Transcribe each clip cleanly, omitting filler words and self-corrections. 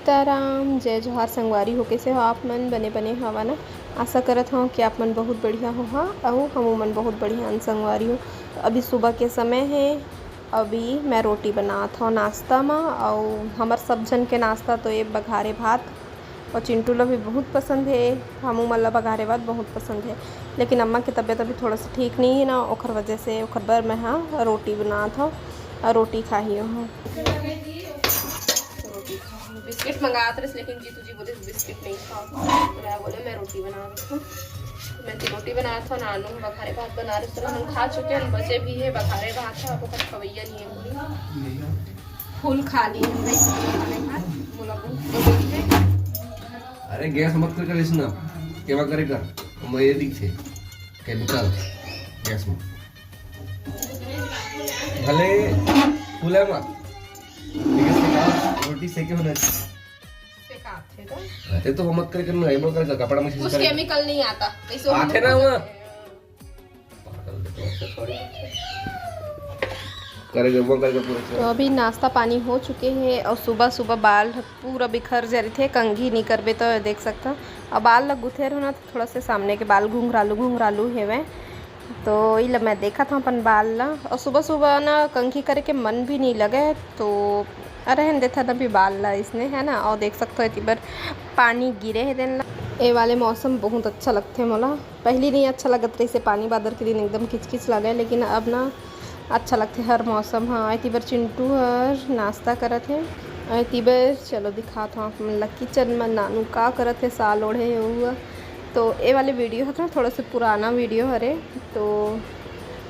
सीताराम जय जोहार संगवारी हो कैसे हो आप मन बने बने हवा ना। आशा करत हूँ कि आप मन बहुत बढ़िया हो और हम मन बहुत बढ़िया संगवारी हो। तो अभी सुबह के समय है। अभी मैं रोटी बनात हूँ नाश्ता में और हमार सब जन के नाश्ता तो ये बघारे भात और चिंटू ला भी बहुत पसंद है। हमू मन ला बघारे भात बहुत पसंद है, लेकिन अम्मा की तबीयत अभी थोड़ा सा ठीक नहीं है ना, ओखर वजह से ओखर बर मैं हाँ रोटी बनात हूँ और रोटी खाही हूँ। बिस्किट मंगाते रहे लेकिन जीतू जी बोले बिस्किट नहीं खाओ, तो मैं बोले मैं रोटी बना रही हूँ। तो मैं रोटी बनाया था, नानू बघारे भात बना रहे थे, हम खा चुके हैं, बचे भी है बघारे भात था, अब कुछ खवैया नहीं है, फुल खा लिए भात। अरे गैस मत कर इसना केवा करेगा मैं ये दिखे केमिकल गैस में भले फूले मत रोटी सेके होना चाहिए तो मत करके ना एबो कर कपड़ा में कुछ केमिकल नहीं आता कैसे आते ना वो करेगा वो करके पूरा। तो अभी नाश्ता पानी हो चुके हैं और सुबह सुबह बाल पूरा बिखर जा रहे थे, कंघी नहीं करबे तो देख सकता। और बाल लग गुथेर होना तो थोड़ा से सामने के बाल घुंघरालू हेवे, तो ये मैं देखा था अपन बाल ला। और सुबह सुबह ना कंघी करे के मन भी नहीं लगे, तो रहन देता ना भी बाल ला इसने है ना। और देख सकते हो इबर पानी गिरे है दिन ला। ये वाले मौसम बहुत अच्छा लगते हैं मोला, पहले नहीं अच्छा लगत रही से पानी बादर के दिन एकदम किचकिच लगे, लेकिन अब ना अच्छा लगते हर मौसम। हाँ तिबर चिंटू हर नाश्ता करत है, तिबर चलो दिखाता हूँ मतलब किचन में नानू का करत है, साल ओढ़े हुआ। तो ये वाले वीडियो है ना थोड़ा सा पुराना वीडियो हरे, तो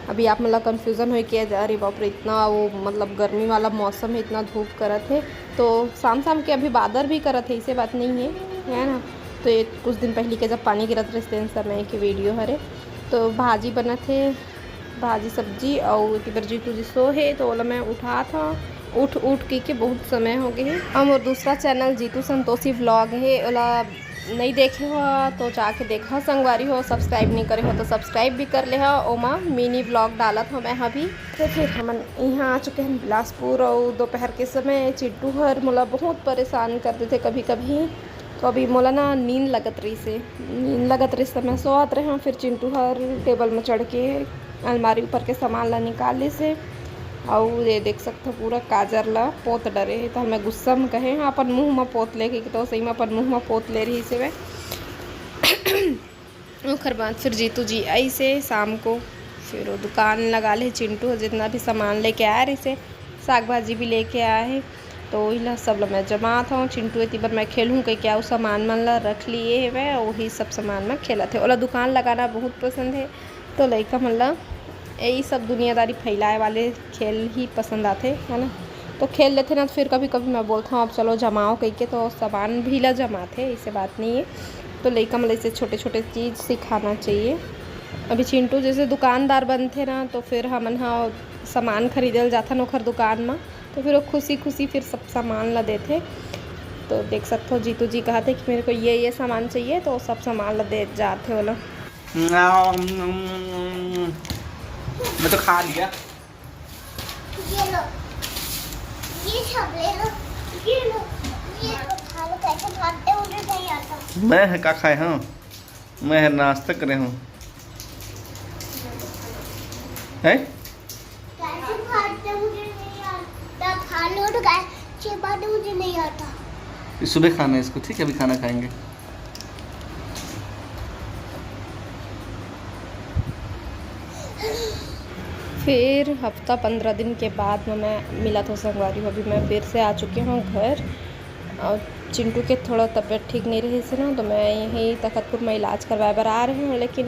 अभी आप मतलब कन्फ्यूज़न हो कि अरे बाप रे इतना वो मतलब गर्मी वाला मौसम है, इतना धूप करत है। तो शाम शाम के अभी बादर भी करत है, इसे बात नहीं है ना। तो ये कुछ दिन पहले के जब पानी गिरत रहे समय के वीडियो हरे। तो भाजी बनत है, भाजी सब्जी और तिबर जीतू जी सो है, तो ओला मैं उठा था उठ के बहुत समय हो गए है। और दूसरा चैनल जीतू संतोषी व्लॉग है, ओला नहीं देखे हो तो जाके देखा संगवारी हो, सब्सक्राइब नहीं करे हो तो सब्सक्राइब भी कर ले हो। ओमा मिनी व्लॉग डालत हो मैं अभी। तो फिर हम यहाँ आ चुके हैं बिलासपुर, और दोपहर के समय चिंटू हर मोला बहुत परेशान करते थे कभी कभी। तो अभी मोला ना नींद लगत रही समय सोत रहे। फिर चिंटू हर टेबल में चढ़ के अलमारी ऊपर के सामान ला निकाले से, और ये देख सकते हो पूरा काजर ला पोत डरे। तो हमें गुस्सा में कहे अपन मुँह में पोत लेके, तो सही में अपन मुँह में पोत ले रही से वे। ओखर बाद फिर जीतू जी आई से शाम को, फिर वो दुकान लगा ले चिंटू जितना भी सामान लेके आया रही से, साग भाजी भी लेके आया है। तो वही सब ला मैं जमा था, चिंटू तिबर मैं खेलूँ कहीं क्या सामान मन ला रख लिए है वह, वही सब सामान में खेला थे। ओला दुकान लगाना बहुत पसंद है, तो लड़का मन ला यही सब दुनियादारी फैलाए वाले खेल ही पसंद आते है ना। तो खेल लेते ना, तो फिर कभी कभी मैं बोलता हूँ अब चलो जमाओ कहीं के, तो सामान भी ला जमाते, ऐसे बात नहीं है। तो लड़का मतलब ऐसे छोटे छोटे चीज़ सिखाना चाहिए। अभी चिंटू जैसे दुकानदार बनते ना, तो फिर हमन हाँ सामान खरीदल जाता ना ओखर दुकान में, तो फिर वो खुशी खुशी फिर सब सामान ला देते। तो देख सकते हो जीतू जी कहते कि मेरे को ये सामान चाहिए, तो सब सामान ला दे जाते हो लोग। मैं तो खा लिया। ये लो, ये सब ले लो, ये लो, ये खा लो, कैसे खाते हो मुझे नहीं आता। मैं क्या खाए हूँ, मैं नाश्ता करे हूँ है। कैसे खाते मुझे नहीं आता, खा लो तो कैसे बात मुझे नहीं आता। सुबह खाना है इसको, ठीक है अभी खाना खाएंगे। फिर हफ्ता 15 दिन के बाद में मैं मिला था संगवारी। अभी मैं फिर से आ चुकी हूँ घर, और चिंटू के थोड़ा तबीयत ठीक नहीं रही से ना, तो मैं यहीं तखतपुर में इलाज करवाए बर आ रही हूँ। लेकिन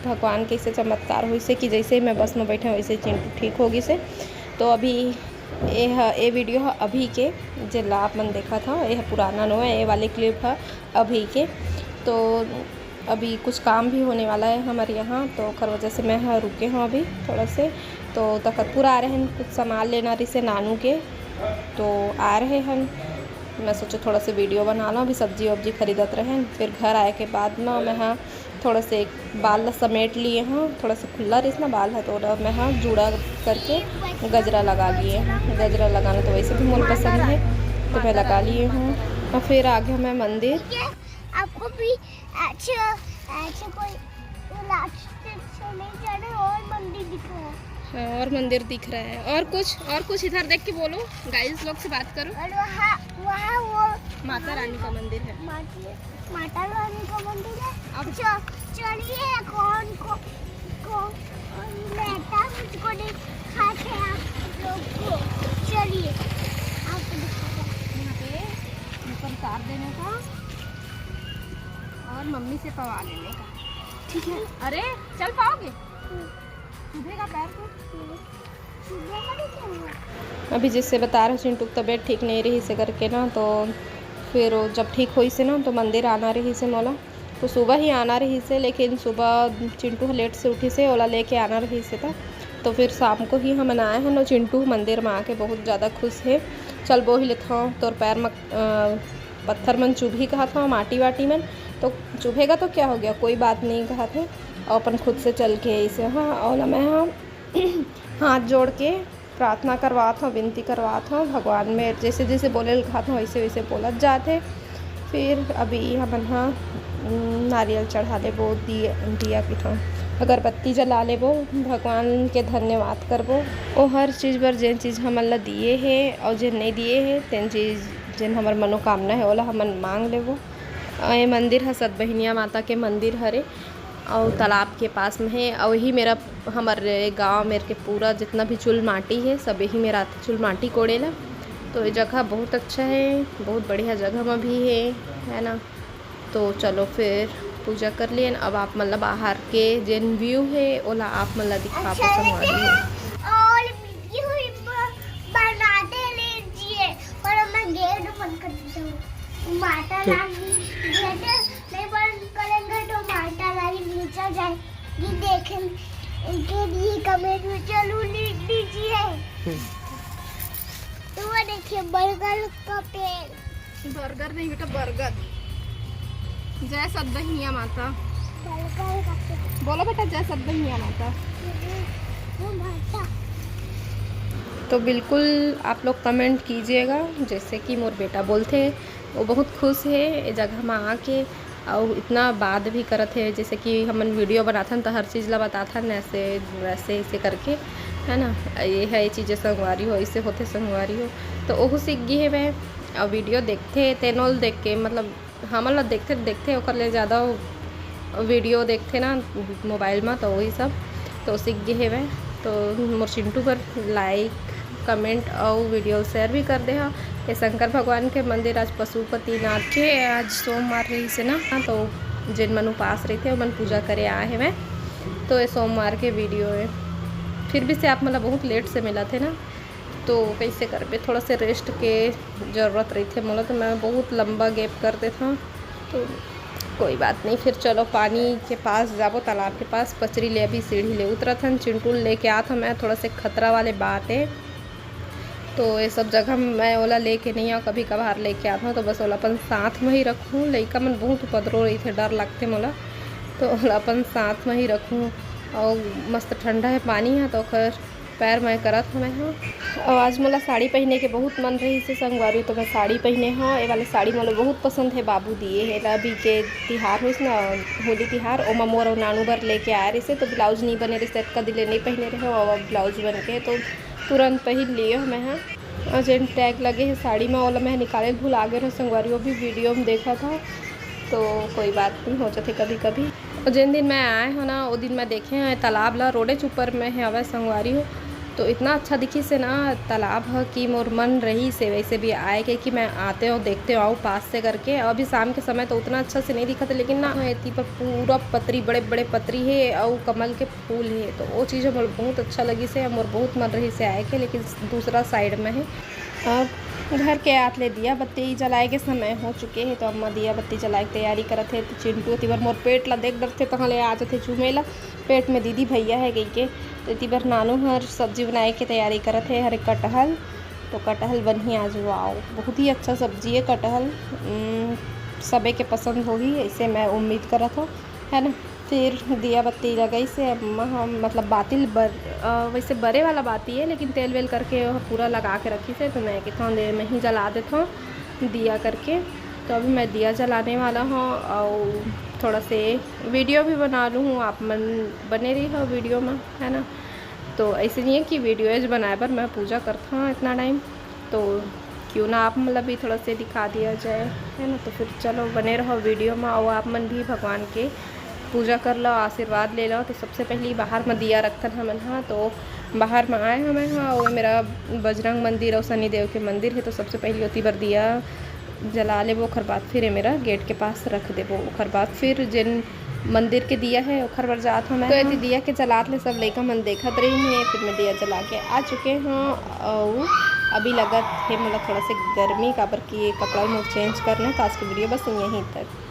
भगवान के से चमत्कार हुई से कि जैसे मैं बस में बैठे वैसे चिंटू ठीक होगी से। तो अभी ये वीडियो है अभी के जो आप मन देखा था, यह पुराना नो है, ये वाले क्लिप है अभी के। तो अभी कुछ काम भी होने वाला है हमारे यहाँ, तो खर वजह से मैं रुके हूँ अभी थोड़ा से। तो तखतपुर आ रहे हैं कुछ सामान लेना रही से नानू के, तो आ रहे हैं। मैं सोचा थोड़ा से वीडियो बना लो, अभी सब्जी वब्जी खरीदत रहे। फिर घर आए के बाद में मैं हाँ थोड़ा से बाल समेट लिए हैं, थोड़ा सा खुला रही ना बाल है, तो मैं हाँ जूड़ा करके गजरा लगा लिए हैं। गजरा लगाना तो वैसे भी मुझे पसंद है, तो मैं लगा लिए हूँ। और फिर आ गया मैं मंदिर। ठीक है, आपको भी ऐसे कोई रास्ते से नहीं जाना और मंदिर दिख रहा है। और मंदिर दिख रहा है, और कुछ इधर देख के बोलो, गाइस लोग से बात करो। और वहाँ वो माता रानी का मंदिर है। माता रानी का मंदिर है। अब चलिए कौन को लेता मुझको दिखाते हैं आप लोग को। चलिए आपको दिखाते हैं। यहाँ पे ऊपर उतार देने का और मम्मी से पवा लेने का, ठीक है। अरे चल पाओगे? चुभेगा पैर को। अभी जिससे बता रहे चिंटू की तबीयत ठीक नहीं रही से करके ना, तो फिर वो जब ठीक हुई से ना तो मंदिर आना रही से मोला, तो सुबह ही आना रही से, लेकिन सुबह चिंटू लेट से उठी से ओला लेके आना रही से था, तो फिर शाम को ही हम आए हैं ना। चिंटू मंदिर में आके बहुत ज़्यादा खुश है। चल वो ही लेता हूँ, तोर पैर में पत्थर मन चुभी कहा था, माटी वाटी में तो चुभेगा तो क्या हो गया, कोई बात नहीं कहा थे, और अपन खुद से चल के ऐसे। हाँ, और मैं हाँ हाथ जोड़ के प्रार्थना करवा था, विनती करवा था भगवान में, जैसे जैसे बोले कहा था वैसे वैसे बोलत जाते। फिर अभी हम हाँ नारियल चढ़ा ले वो, दिया की था अगरबत्ती जला ले वो, भगवान के धन्यवाद करबो। वो हर चीज़ पर जिन चीज़ हमन ला दिए है और जिन नहीं दिए है तेन चीज़ जिन हमार मनोकामना है ओला हमन मांग लेबो। ये मंदिर है सतबहिनिया माता के मंदिर हरे, और तालाब के पास में है। और वही मेरा हमारे गांव मेरे के पूरा जितना भी चुल माटी है सब यही मेरा चुल माटी कोड़ेला। तो ये जगह बहुत अच्छा है, बहुत बढ़िया जगह में भी है ना। तो चलो फिर पूजा कर लिए। अब आप मतलब बाहर के जिन व्यू है ओला आप मतलब दिखा संगवारी है। और वीडियो बना दे लीजिए, पर मैं गेट बंद कर देता हूँ। माता रानी गेट नहीं बंद करेंगे तो माता रानी नीचे जाएगी। देखें इनके लिए कमेंट में जरूर लिख दीजिए। तो वो देखिए बरगद का पेड़। बर्गर नहीं बेटा, बरगद। जय सतबहिनिया माता। बरगद का पेड़ बोलो बेटा, जय सतबहिनिया माता। वो माता। तो बिल्कुल आप लोग कमेंट कीजिएगा, जैसे कि मोर बेटा बोलते हैं वो बहुत खुश है ये जगह में आके, और इतना बात भी करत है, जैसे कि हमन वीडियो बनाथन तो हर चीज़ ला बताथन ऐसे वैसे ऐसे करके, है ना। ये है ये चीज़ें संगवारी हो, ऐसे होते संगवारी हो, तो वो सीख गई है मैं। और वीडियो देखते तेनोल देख के, मतलब हमन ला देखते ओकर ले ज़्यादा वीडियो देखते ना मोबाइल में, तो वही सब तो सीख गए है मैं। तो मोर चिंटू पर लाइक कमेंट और वीडियो शेयर भी कर दे। हाँ, ये शंकर भगवान के मंदिर आज पशुपतिनाथ के आज सोमवार रही से ना, तो जिन मन उपास रही थे वो मन पूजा करे आए हैं मैं। तो ये सोमवार के वीडियो है। फिर भी से आप मतलब बहुत लेट से मिला थे ना, तो कैसे कर पे थोड़ा से रेस्ट के ज़रूरत रही थे मतलब, तो मैं बहुत लंबा गैप करते था, तो कोई बात नहीं। फिर चलो पानी के पास जाबो, तालाब के पास पचरी ले अभी सीढ़ी ले उतरा था, चिंटू लेके आ था मैं, थोड़ा से खतरा वाले बात है, तो ये सब जगह मैं ओला लेके नहीं आऊँ, कभी कभार लेके आता हूँ, तो बस ओला अपन साथ में ही रखूँ। लड़का मन बहुत उपद्रव रही थे, डर लगते मोला, तो ओला अपन साथ में ही रखूँ। और मस्त ठंडा है पानी है, तो खैर पैर मैं करत हूँ मैं। हाँ, और आज मोला साड़ी पहने के बहुत मन रही से संगवारी, तो मैं साड़ी पहने। हाँ, ये वाले साड़ी मोला बहुत पसंद है, बाबू दिए है। अभी के तिहार हुई ना, होली तिहार, ओमा मोर नानू बर लेके आए रही से, तो ब्लाउज नहीं बने रही, का दिले नहीं पहने रहे, और ब्लाउज बन के तो तुरंत पहन लिए मैं। हाँ, और जिन टैग लगे हैं साड़ी में ओला मैं निकाले भूल आ गए रहे संगवारी, वो भी वीडियो में देखा था, तो कोई बात नहीं हो जाते कभी कभी। और जिन दिन मैं आए हो ना वो दिन मैं देखे हैं तालाब ला रोडे ऊपर में है हवा संगवारी हो, तो इतना अच्छा दिखी से ना तालाब है कि मोर मन रही से वैसे भी आए के कि मैं आते हो देखते हो आऊँ पास से करके। अभी शाम के समय तो उतना अच्छा से नहीं दिखा था, लेकिन ना इतनी पर पूरा पतरी बड़े बड़े पतरी है और कमल के फूल है, तो वो चीज़ मोर बहुत अच्छा लगी से, मोर बहुत मन रही से आए के, लेकिन दूसरा साइड में है। और घर के हाथ ले दिया बत्ती जलाए के समय हो चुके हैं, तो अम्मा दिया बत्ती जलाए की तैयारी करत है। तो चिंटू तिबर मोर पेट ला देख डरते तो ले आ जाते चूमेला, पेट में दीदी भैया है गई के, तो तिबर नानू हर सब्जी बनाए की तैयारी करत है। हरे कटहल, तो कटहल बनी आज, वाओ बहुत ही अच्छा सब्जी है कटहल, सबे के पसंद होगी ऐसे मैं उम्मीद करत हूँ, है ना। फिर दिया बत्ती लगाई से मतलब बातिल वैसे बड़े वाला बाती है, लेकिन तेल वेल करके पूरा लगा के रखी से, तो मैं कहता हूँ देर में ही जला देता हूँ। दिया करके। तो अभी मैं दिया जलाने वाला हूँ और थोड़ा से वीडियो भी बना लूँ, आप मन बने रही हो वीडियो में, है ना। तो ऐसे नहीं है कि वीडियोज बनाए पर मैं पूजा करता हूँ इतना टाइम, तो क्यों ना आप मतलब भी थोड़ा से दिखा दिया जाए, है ना। तो फिर चलो बने रहो वीडियो में और आप मन भी भगवान के पूजा कर लो, आशीर्वाद ले लो। तो सबसे पहले बाहर में दिया रखता था मन, हाँ तो बाहर में आए हमें, हाँ वो मेरा बजरंग मंदिर और शनिदेव के मंदिर है। तो सबसे पहले होती बार दिया जला ले, वो ओखर बाद फिर मेरा गेट के पास रख दे, वो ओखर बाद फिर जिन मंदिर के दिया है ओखर बार जात हूँ मैं। तो यदि दिया के जलात ले सब लइका मन देखत रही है, फिर मैं दिया जला के आ चुके हैं। और अभी लगत है मतलब थोड़ा से गर्मी, काबर कि कपड़ा मुझे चेंज करना है। तो आज की वीडियो बस यहीं तक।